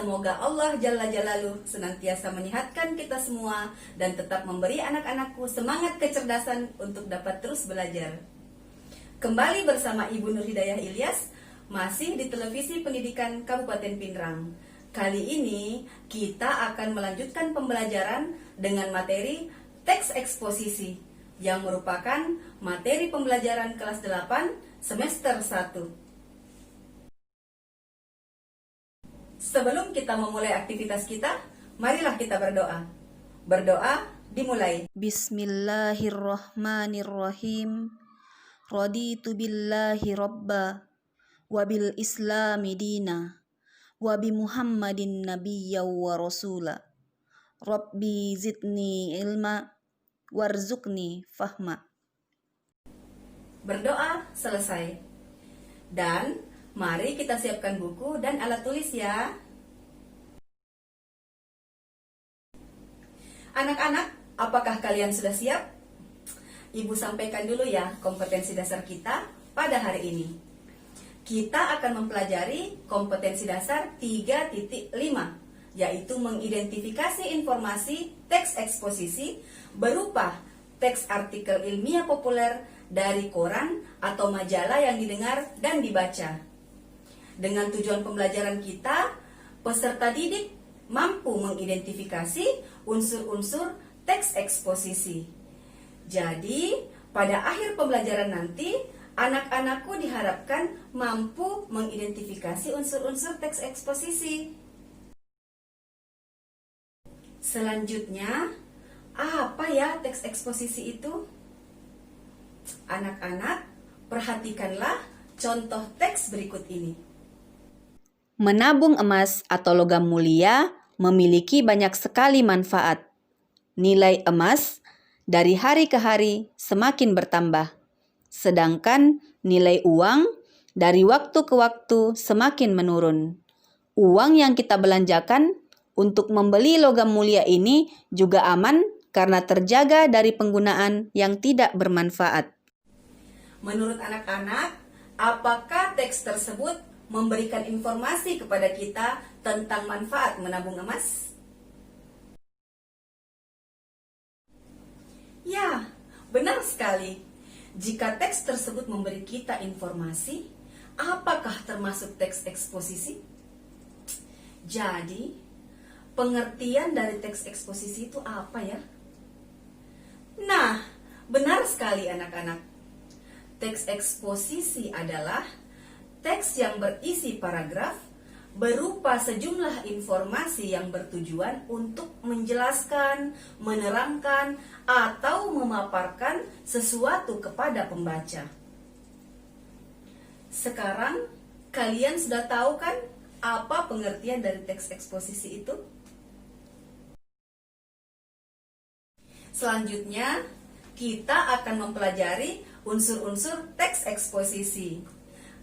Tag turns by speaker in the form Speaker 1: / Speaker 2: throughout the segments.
Speaker 1: Semoga Allah Jalla Jalaluh senantiasa menyehatkan kita semua dan tetap memberi anak-anakku semangat kecerdasan untuk dapat terus belajar. Kembali bersama Ibu Nur Hidayah Ilyas, masih di Televisi Pendidikan Kabupaten Pinrang. Kali ini kita akan melanjutkan pembelajaran dengan materi teks eksposisi yang merupakan materi pembelajaran kelas 8 semester 1. Sebelum kita memulai aktivitas kita, marilah kita berdoa. Berdoa dimulai.
Speaker 2: Bismillahirrahmanirrahim. Raditu billahi rabba wa bil islami dina wa bi Muhammadin nabiyya wa rasula. Rabbi zidni ilma warzuqni fahma.
Speaker 1: Berdoa selesai. Dan mari kita siapkan buku dan alat tulis ya. Anak-anak, apakah kalian sudah siap? Ibu sampaikan dulu ya kompetensi dasar kita pada hari ini. Kita akan mempelajari kompetensi dasar 3.5, yaitu mengidentifikasi informasi teks eksposisi berupa teks artikel ilmiah populer dari koran atau majalah yang didengar dan dibaca. Dengan tujuan pembelajaran kita, peserta didik mampu mengidentifikasi unsur-unsur teks eksposisi. Jadi, pada akhir pembelajaran nanti, anak-anakku diharapkan mampu mengidentifikasi unsur-unsur teks eksposisi. Selanjutnya, apa ya teks eksposisi itu? Anak-anak, perhatikanlah contoh teks berikut ini.
Speaker 2: Menabung emas atau logam mulia memiliki banyak sekali manfaat. Nilai emas dari hari ke hari semakin bertambah, sedangkan nilai uang dari waktu ke waktu semakin menurun. Uang yang kita belanjakan untuk membeli logam mulia ini juga aman karena terjaga dari penggunaan yang tidak bermanfaat.
Speaker 1: Menurut anak-anak, apakah teks tersebut memberikan informasi kepada kita tentang manfaat menabung emas? Ya, benar sekali. Jika teks tersebut memberi kita informasi, apakah termasuk teks eksposisi? Jadi, pengertian dari teks eksposisi itu apa ya? Nah, benar sekali anak-anak. Teks eksposisi adalah teks yang berisi paragraf berupa sejumlah informasi yang bertujuan untuk menjelaskan, menerangkan, atau memaparkan sesuatu kepada pembaca. Sekarang, kalian sudah tahu kan apa pengertian dari teks eksposisi itu? Selanjutnya, kita akan mempelajari unsur-unsur teks eksposisi.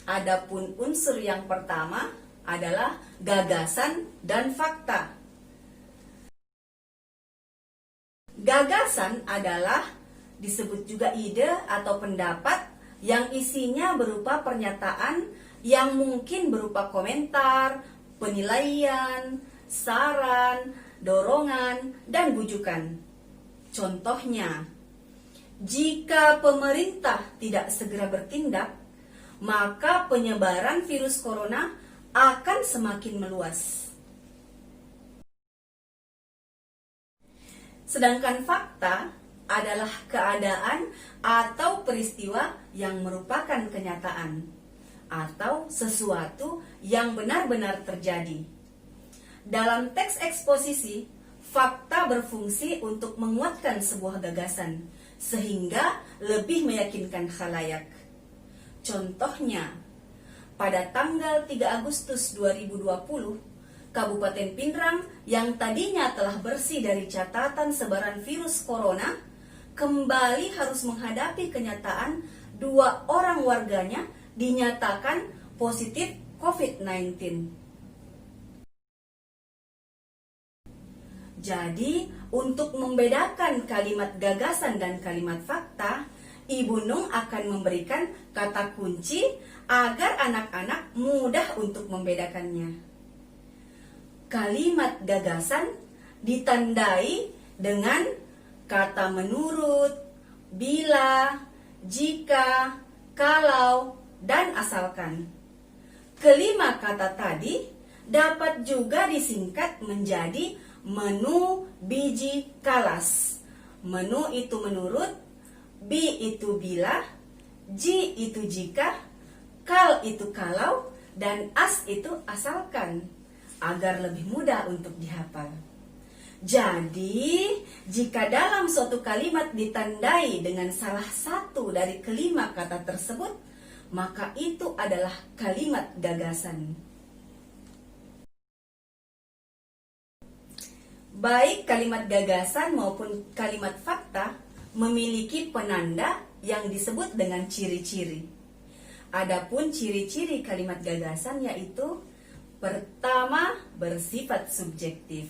Speaker 1: Adapun unsur yang pertama adalah gagasan dan fakta. Gagasan adalah disebut juga ide atau pendapat yang isinya berupa pernyataan yang mungkin berupa komentar, penilaian, saran, dorongan, dan bujukan. Contohnya, jika pemerintah tidak segera bertindak, maka penyebaran virus corona akan semakin meluas. Sedangkan fakta adalah keadaan atau peristiwa yang merupakan kenyataan atau sesuatu yang benar-benar terjadi. Dalam teks eksposisi, fakta berfungsi untuk menguatkan sebuah gagasan sehingga lebih meyakinkan khalayak. Contohnya, pada tanggal 3 Agustus 2020, Kabupaten Pinrang yang tadinya telah bersih dari catatan sebaran virus corona, kembali harus menghadapi kenyataan 2 orang warganya dinyatakan positif COVID-19. Jadi, untuk membedakan kalimat gagasan dan kalimat fakta, Ibu Nung akan memberikan kata kunci agar anak-anak mudah untuk membedakannya. kalimat gagasan ditandai dengan kata menurut, bila, jika, kalau, dan asalkan. Kelima kata tadi dapat juga disingkat menjadi menu biji kalas. Menu itu menurut, bi itu bila, ji itu jika, kal itu kalau, dan as itu asalkan, agar lebih mudah untuk dihafal. Jadi, jika dalam suatu kalimat ditandai dengan salah satu dari kelima kata tersebut, maka itu adalah kalimat gagasan. Baik kalimat gagasan maupun kalimat fakta memiliki penanda yang disebut dengan ciri-ciri. Adapun ciri-ciri kalimat gagasan yaitu pertama, bersifat subjektif.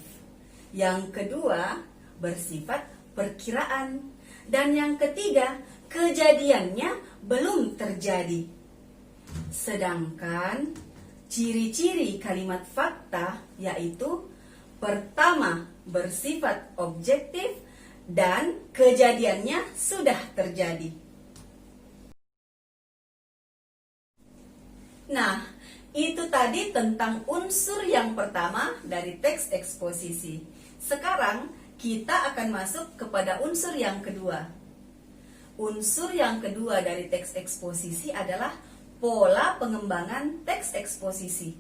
Speaker 1: Yang kedua, bersifat perkiraan. Dan yang ketiga, kejadiannya belum terjadi. Sedangkan ciri-ciri kalimat fakta yaitu pertama, bersifat objektif dan kejadiannya sudah terjadi. Nah, itu tadi tentang unsur yang pertama dari teks eksposisi. Sekarang kita akan masuk kepada unsur yang kedua. Unsur yang kedua dari teks eksposisi adalah pola pengembangan teks eksposisi.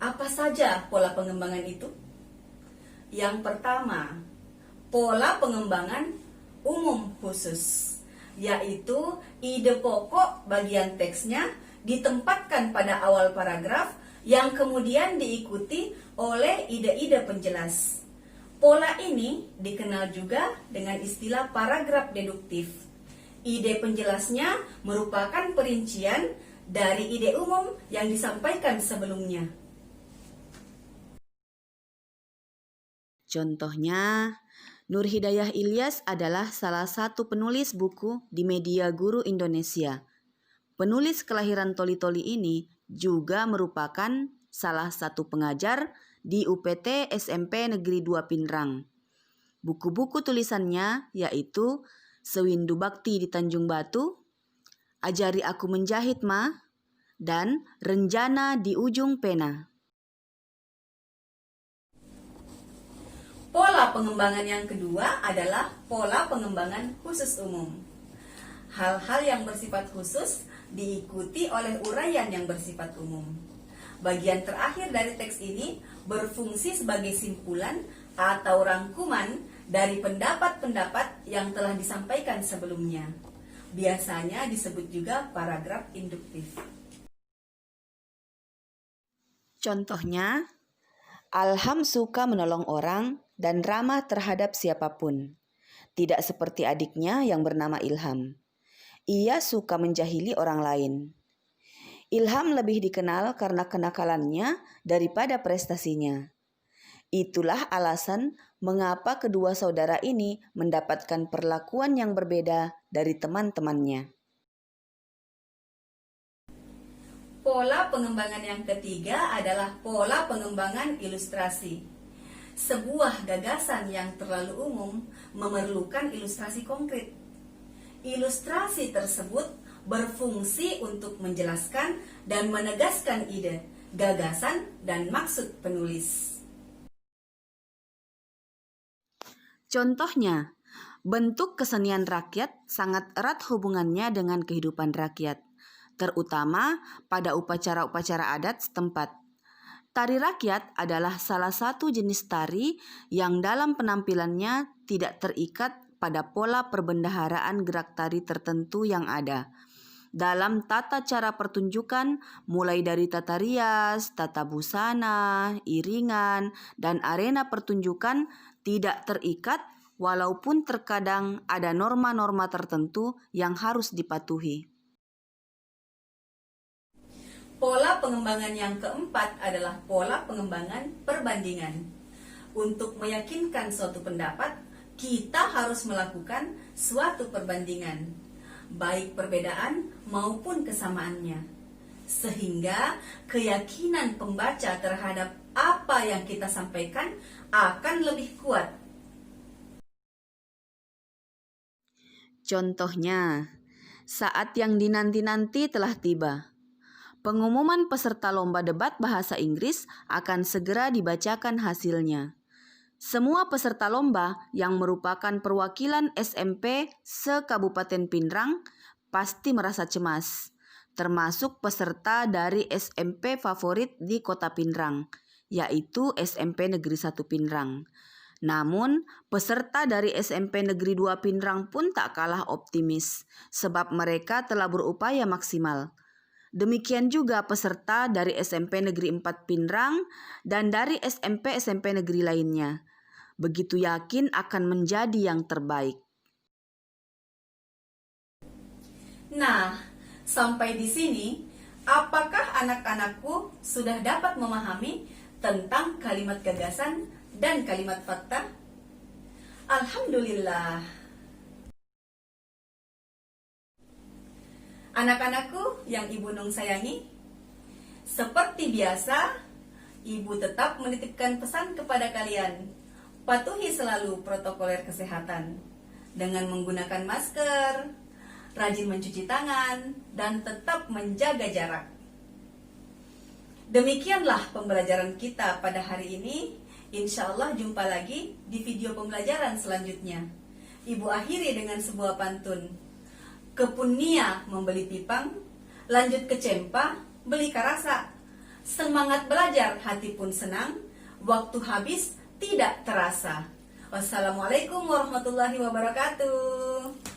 Speaker 1: Apa saja pola pengembangan itu? Yang pertama, pola pengembangan umum khusus, yaitu ide pokok bagian teksnya ditempatkan pada awal paragraf yang kemudian diikuti oleh ide-ide penjelas. Pola ini dikenal juga dengan istilah paragraf deduktif. Ide penjelasnya merupakan perincian dari ide umum yang disampaikan sebelumnya.
Speaker 2: Contohnya, Nur Hidayah Ilyas adalah salah satu penulis buku di media Guru Indonesia. Penulis kelahiran Toli-Toli ini juga merupakan salah satu pengajar di UPT SMP Negeri 2 Pinrang. Buku-buku tulisannya yaitu Sewindu Bakti di Tanjung Batu, Ajari Aku Menjahit Ma, dan Renjana di Ujung Pena.
Speaker 1: Pola pengembangan yang kedua adalah pola pengembangan khusus umum. Hal-hal yang bersifat khusus diikuti oleh uraian yang bersifat umum. Bagian terakhir dari teks ini berfungsi sebagai simpulan atau rangkuman dari pendapat-pendapat yang telah disampaikan sebelumnya. Biasanya disebut juga paragraf induktif.
Speaker 2: Contohnya, Alham suka menolong orang dan ramah terhadap siapapun. Tidak seperti adiknya yang bernama Ilham. Ia suka menjahili orang lain. Ilham lebih dikenal karena kenakalannya daripada prestasinya. Itulah alasan mengapa kedua saudara ini mendapatkan perlakuan yang berbeda dari teman-temannya.
Speaker 1: Pola pengembangan yang ketiga adalah pola pengembangan ilustrasi. Sebuah gagasan yang terlalu umum memerlukan ilustrasi konkret. Ilustrasi tersebut berfungsi untuk menjelaskan dan menegaskan ide, gagasan, dan maksud penulis.
Speaker 2: Contohnya, bentuk kesenian rakyat sangat erat hubungannya dengan kehidupan rakyat, terutama pada upacara-upacara adat setempat. Tari rakyat adalah salah satu jenis tari yang dalam penampilannya tidak terikat pada pola perbendaharaan gerak tari tertentu yang ada. Dalam tata cara pertunjukan, mulai dari tata rias, tata busana, iringan, dan arena pertunjukan tidak terikat walaupun terkadang ada norma-norma tertentu yang harus dipatuhi.
Speaker 1: Pola pengembangan yang keempat adalah pola pengembangan perbandingan. Untuk meyakinkan suatu pendapat, kita harus melakukan suatu perbandingan, baik perbedaan maupun kesamaannya, sehingga keyakinan pembaca terhadap apa yang kita sampaikan akan lebih kuat.
Speaker 2: Contohnya, saat yang dinanti-nanti telah tiba. Pengumuman peserta lomba debat bahasa Inggris akan segera dibacakan hasilnya. Semua peserta lomba yang merupakan perwakilan SMP se-Kabupaten Pinrang pasti merasa cemas, termasuk peserta dari SMP favorit di Kota Pinrang, yaitu SMP Negeri 1 Pinrang. Namun, peserta dari SMP Negeri 2 Pinrang pun tak kalah optimis, sebab mereka telah berupaya maksimal. Demikian juga peserta dari SMP Negeri 4 Pinrang dan dari SMP-SMP negeri lainnya. Begitu yakin akan menjadi yang terbaik.
Speaker 1: Nah, sampai di sini, apakah anak-anakku sudah dapat memahami tentang kalimat gagasan dan kalimat fakta? Alhamdulillah. Anak-anakku yang Ibu Nung sayangi, seperti biasa, Ibu tetap menitipkan pesan kepada kalian. Patuhi selalu protokoler kesehatan dengan menggunakan masker, rajin mencuci tangan, dan tetap menjaga jarak. Demikianlah pembelajaran kita pada hari ini. Insya Allah jumpa lagi di video pembelajaran selanjutnya. Ibu akhiri dengan sebuah pantun. Kepunia membeli pipang, lanjut ke Cempa, beli karasa. Semangat belajar, hati pun senang, waktu habis tidak terasa. Wassalamualaikum warahmatullahi wabarakatuh.